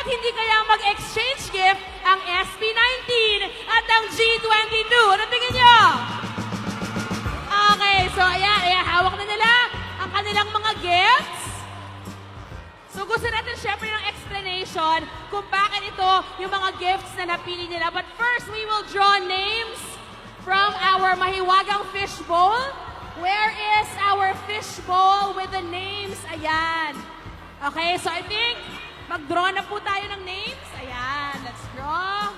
bakit hindi kaya mag-exchange gift ang SB19 at ang G22? Ano tingin nyo? Okay, so ayan, hawak na nila ang kanilang mga gifts. So gusto natin syempre ng explanation kung bakit ito yung mga gifts na napili nila. But first, we will draw names from our mahiwagang fishbowl. Where is our fishbowl with the names? Ayan. Okay, so I think mag-draw na po tayo ng names. Ayan, let's draw.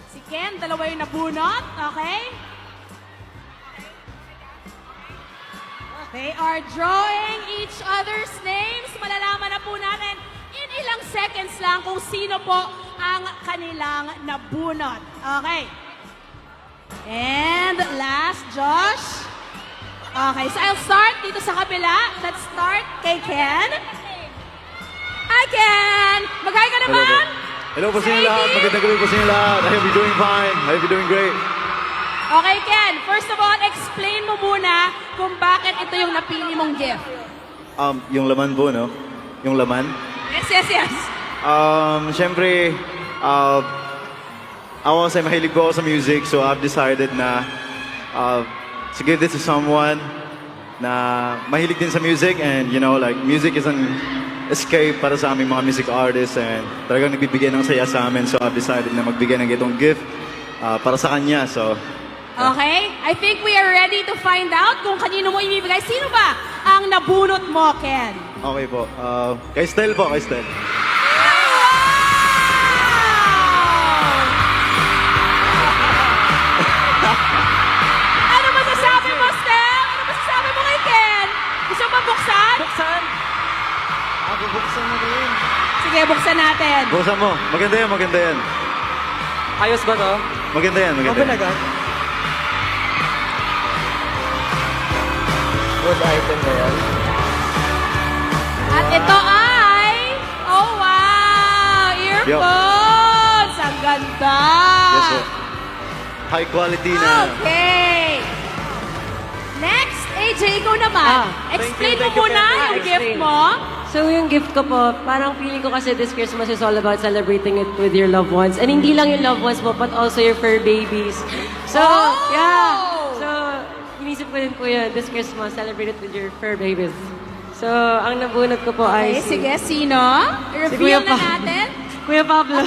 Si Ken, dalawa yung nabunot. Okay? They are drawing each other's names. Malalaman na po natin in ilang seconds lang kung sino po ang kanilang nabunot. Okay. And last, Josh. Okay, so I'll start dito sa kabila. Let's start kay Ken. Hi, Ken! Mag-hi ka naman! Hello po sa inyo lahat. Magandang gabi po sa inyo lahat. I hope you're doing fine. I hope you're doing great. Okay, Ken. First of all, explain mo muna kung bakit ito yung napili mong gift. Yung laman po, no? Yung laman. Yes. Siyempre, I want to say mahilig po ako sa music, so I've decided na to give this to someone na mahilig din sa music, and you know, like, music is an escape para sa aming mga music artists, and talagang nagbibigay ng saya sa amin, so I've decided na magbigay ng itong gift para sa kanya, so... Okay, I think we are ready to find out kung kanino mo ibibigay. Sino ba ang nabunot mo, Ken? Okay po. Kay Stel po, kay Stel. Ano masasabi mo, Stel? Ano masasabi mo kay Ken? Gusto mo buksan? Buksan! Ako buksan mo rin. Sige, buksan natin. Buksan mo. Maganda yan, maganda yan. Ayos ba to? Maganda yan, maganda yan. agad? Good item na yan. At ito ay... Oh, wow! Earphones! Ang ganda! Yes, sir. High quality na. Okay! Next, AJ, ikaw naman. Explain mo thank you, muna Ken. yung gift Explain. mo. So yung gift ko po, parang feeling ko kasi this Christmas is all about celebrating it with your loved ones. And hindi lang yung loved ones mo, but also your fur babies. So, Oh! yeah. So, inisip ko din po yun, this Christmas, celebrate it with your fur babies. So, ang nabunot ko po Okay, ay sige, sino? Si Reveal Kuya na natin. Kuya Pablo.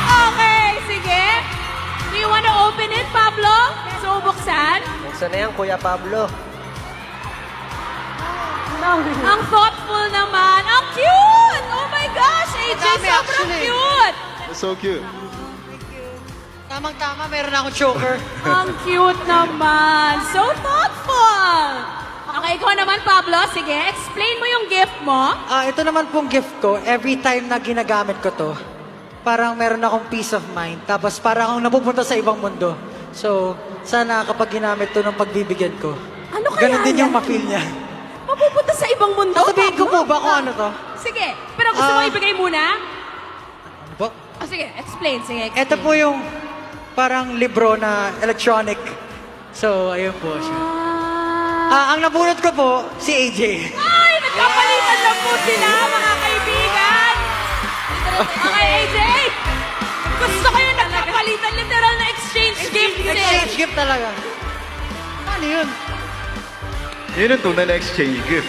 Okay, sige. Do you want to open it, Pablo? So, buksan. Buksan na yan, Kuya Pablo. Ang thoughtful naman. Ang cute! Oh my gosh, AJ, Dami, sobrang actually. cute! It's so cute. Tamang-tama, meron akong choker. Ang cute naman. So thoughtful! Okay, ikaw naman, Pablo. Sige, explain mo yung gift mo. Ito naman pong gift ko, every time na ginagamit ko to, parang meron akong peace of mind. Tapos parang akong napupunta sa ibang mundo. So, sana kapag ginamit to ng pagbibigyan ko, Ano kaya ganun din yung yan? ma-feel niya. Mapupunta sa ibang mundo, Sasabihin ko Pablo? po ba kung ano to? Sige, pero gusto mo Ah. ibigay muna? Ano po? Oh, sige, explain. Sige, explain. Ito po yung parang libro na electronic. So, ayun po siya. Ang nabunot ko po, si AJ. Ay, nagkapalitan na po sila, mga kaibigan. Okay, AJ. Gusto ko yung nagkapalitan, literal na exchange gift. Exchange gift talaga. Ano yun? Yun ang tunay na exchange gift.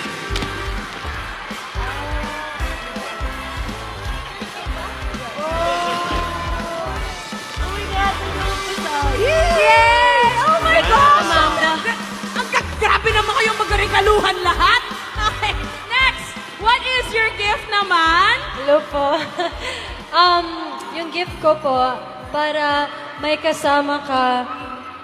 Yay! Oh my gosh! Grabe naman kayong magregaluhan lahat. Okay, next. What is your gift naman? Hello po. Yung gift ko po, para may kasama ka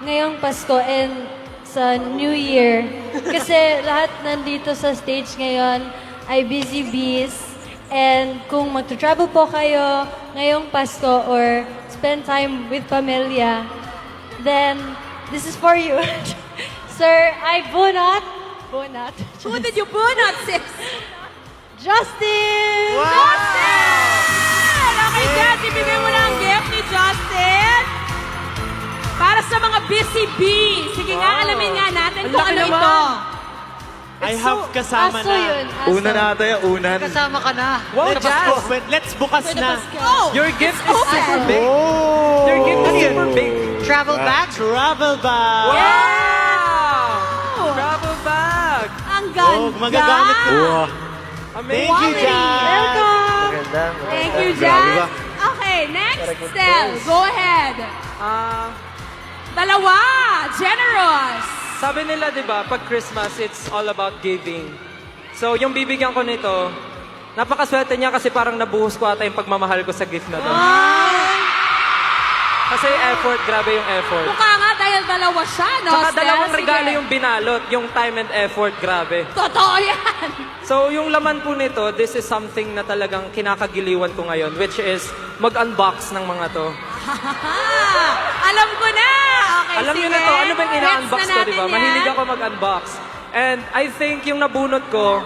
ngayong Pasko and sa New Year. Kasi lahat nandito sa stage ngayon ay busy bees. And kung mag-travel po kayo ngayong Pasko or spend time with pamilya, then this is for you. Sir, I bunot. Who did you bunot, sis? Justin! Justin! Okay, Jess, ibigay mo na ang gift ni Justin. Para sa mga busy bee. Sige nga, alamin nga natin Ang kung laki ano naman. ito. I have kasama Aso na. yun, aso. Una na ata yan, unan. Kasama ka na. Wow, Let's, Jazz! let's bukas na. Oh! Your gift is open. super big. Oh! Your gift is super big. Travel bag? Travel bag. Wow! Travel bag! Ang ganda! Oh, magagamit ko. Amazing! Thank you, Jazz. Welcome! Maganda. Thank you, Grabe ba? Jazz. Okay, next, Stel. Go ahead. Dalawa. Generous. Sabi nila, di ba, pag Christmas, it's all about giving. So, yung bibigyan ko nito, napakaswerte niya kasi parang nabuhos ko ata yung pagmamahal ko sa gift na to. Kasi effort, grabe yung effort. Mukha nga dahil dalawa siya, no? Saka Stel? dalawang Sige. regalo yung binalot, yung time and effort, grabe. Totoo yan. So, yung laman po nito, this is something na talagang kinakagiliwan ko ngayon, which is mag-unbox ng mga to. Alam ko na. Okay, Alam sige. niyo na to, ano ba yung ina-unbox Gets na ko, di ba? natin Mahilig yan. ako mag-unbox. And I think yung nabunot ko,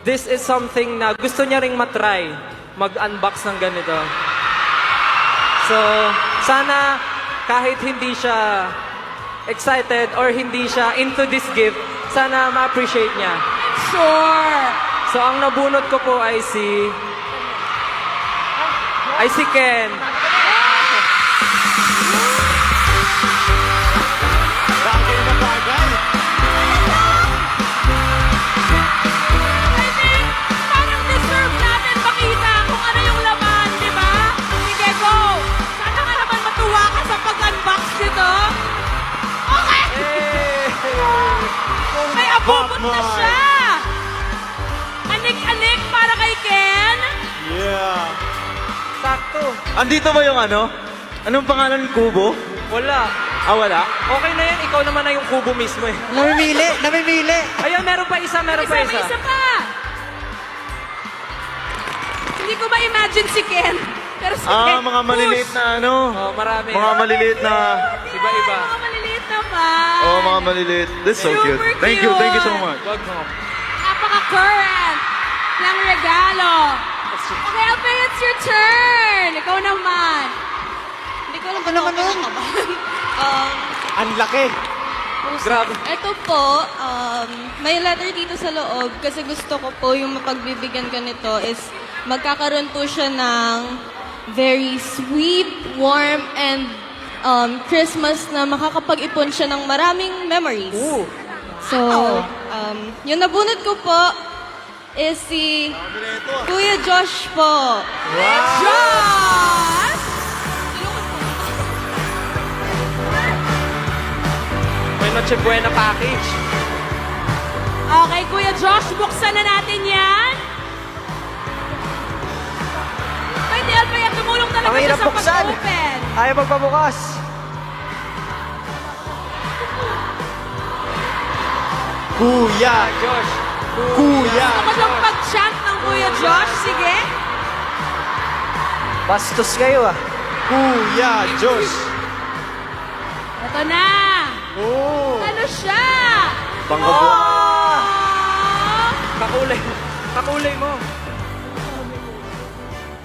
this is something na gusto niya ring matry, mag-unbox ng ganito. So, sana kahit hindi siya excited or hindi siya into this gift, sana ma-appreciate niya. Sure. So, ang nabunot ko po ay si Ken. Bagay na bagay. I think parang deserve natin makita kung ano yung laman, di ba? Sige, go. Sana ka naman matuwa ka sa pag-unbox nito. Okay. May abubot na Batman. siya. Anik-anik para kay Ken. Yeah. Sakto. Andito ba yung ano? Anong pangalan? Kubo? Wala. Ah, wala? Okay na yan, ikaw naman na yung kubo mismo eh. Namimili. Ayun, meron pa isa, meron pa May isa. isa pa. Hindi ko ma-imagine si Ken. Pero si Ken, Mga maliliit push. na ano? Oh, marami. Mga maliliit na... Iba-iba. Mga maliliit na pa. Oh, mga maliliit. This is so Super cute. Thank you so cute. much. Wag mo. Napaka-current ng regalo. Okay, Alfea, it's your turn. Ikaw naman. Hindi ko alam kung ano kinakabahan. Ang laki. Grabe. Ito po, may letter dito sa loob kasi gusto ko po yung mapagbibigyan ko nito is magkakaroon po siya ng very sweet, warm, and Christmas na makakapag-ipon siya ng maraming memories. So, yung nabunot ko po is si Kuya Josh po. Josh! May Noche Buena package. Okay, Kuya Josh, buksan na natin yan. Pwede, Alfea, tumulong talaga Ang siya hirap sa buksan. pag-open. Ayaw magpabukas. Kuya. Josh. Kuya. Ako yung pag-chant ng Kuya Josh. Sige. Bastos kayo ah. Kuya Josh. Ito na. Oh. Ano siya? Pangkabuan. Oh! Kakulay. Kakulay mo.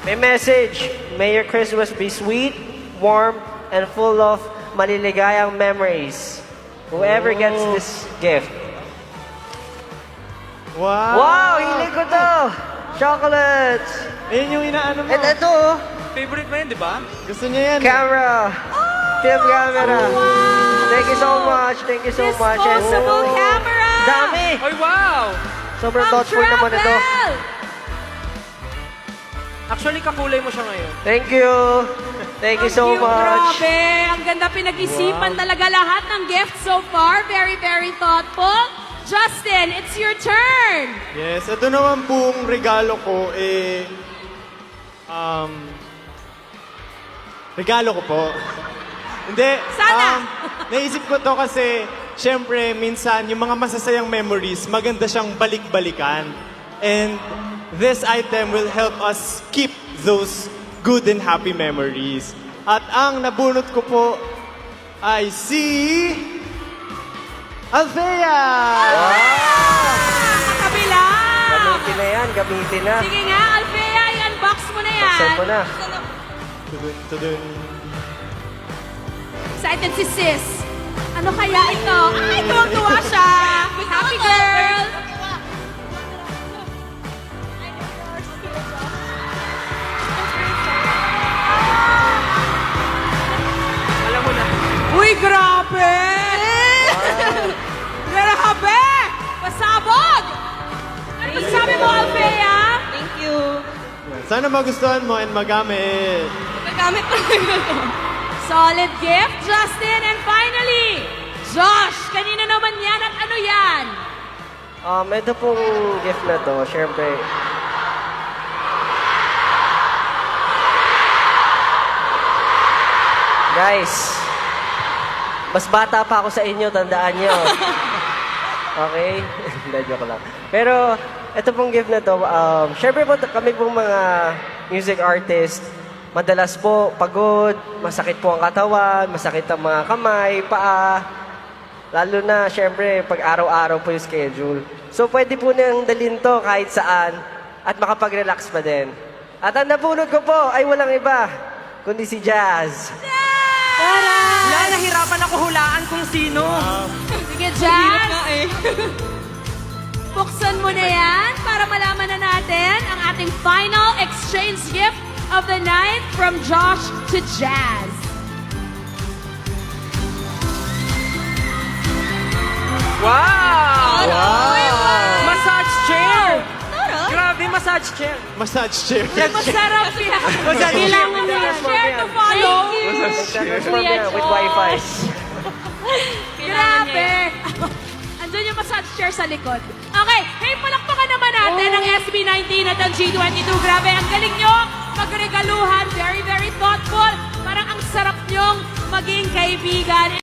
May message. May your Christmas be sweet, warm, and full of maliligayang memories. Whoever gets this gift. Wow. Wow! Hilig ko to! Chocolates! Ayun yung inaano mo. And ito, oh, Favorite mo yun, di ba? Gusto niya yan. camera. Film camera. Thank you so much. Thank you so much. And, Disposable camera. dami! Ay, wow! Sobrang Ang thoughtful naman ito. travel. Actually, kakulay mo siya ngayon. Thank you. Thank you so Cute, much. Grabe. Ang ganda pinag-isipan talaga lahat ng gifts so far. Very, very thoughtful. Justin, it's your turn. Yes, ito naman pong regalo ko regalo ko po. Hindi. Sana. Naisip ko to kasi, syempre, minsan, yung mga masasayang memories, maganda siyang balik-balikan. And this item will help us keep those good and happy memories. At ang nabunot ko po ay si Althea! Kabila. Gamitin na yan. Gamitin na. Sige nga, Alfea, i-unbox mo na yan. Buksan mo na. Tudun, tudun. Excited si sis. Ano kaya ito? Ay, tuwang-tuwa siya. Happy girl. Grabe! Grabe! Pasabog! Ano sabi mo, Althea? Thank you. Sana magustuhan mo and magamit. Nagamit talaga to. Solid gift, Justin. And finally, Josh, kanina naman yan at ano yan? Ito pong gift na to, syempre. Guys, mas bata pa ako sa inyo, tandaan nyo. Okay? Hindi, joke lang. Pero, ito pong gift na to, syempre po kami pong mga music artist, madalas po pagod, masakit po ang katawan, masakit ang mga kamay, paa. Lalo na, syempre, pag araw-araw po yung schedule. So, pwede po nang dalhin to kahit saan at makapag-relax pa din. At ang nabunod ko po ay walang iba, kundi si Jazz. Wala, nahirapan ako hulaan kung sino. Sige, Hirap Jazz. nga eh. Buksan mo na yan para malaman na natin ang ating final exchange gift of the night from Josh to Jazz. Wow! Massage chair! Tara. Grabe, massage chair. Massage chair. Masarap yan. Massage Kailangan mo chair. yan. Share to follow. Transform yan with Wi-Fi. Grabe. Andun yung massage chair sa likod. Okay, hey, palakpakan naman natin ang SB19 at ang G22. Grabe, ang galing nyo magregaluhan. Very, very thoughtful. Parang ang sarap nyong maging kaibigan.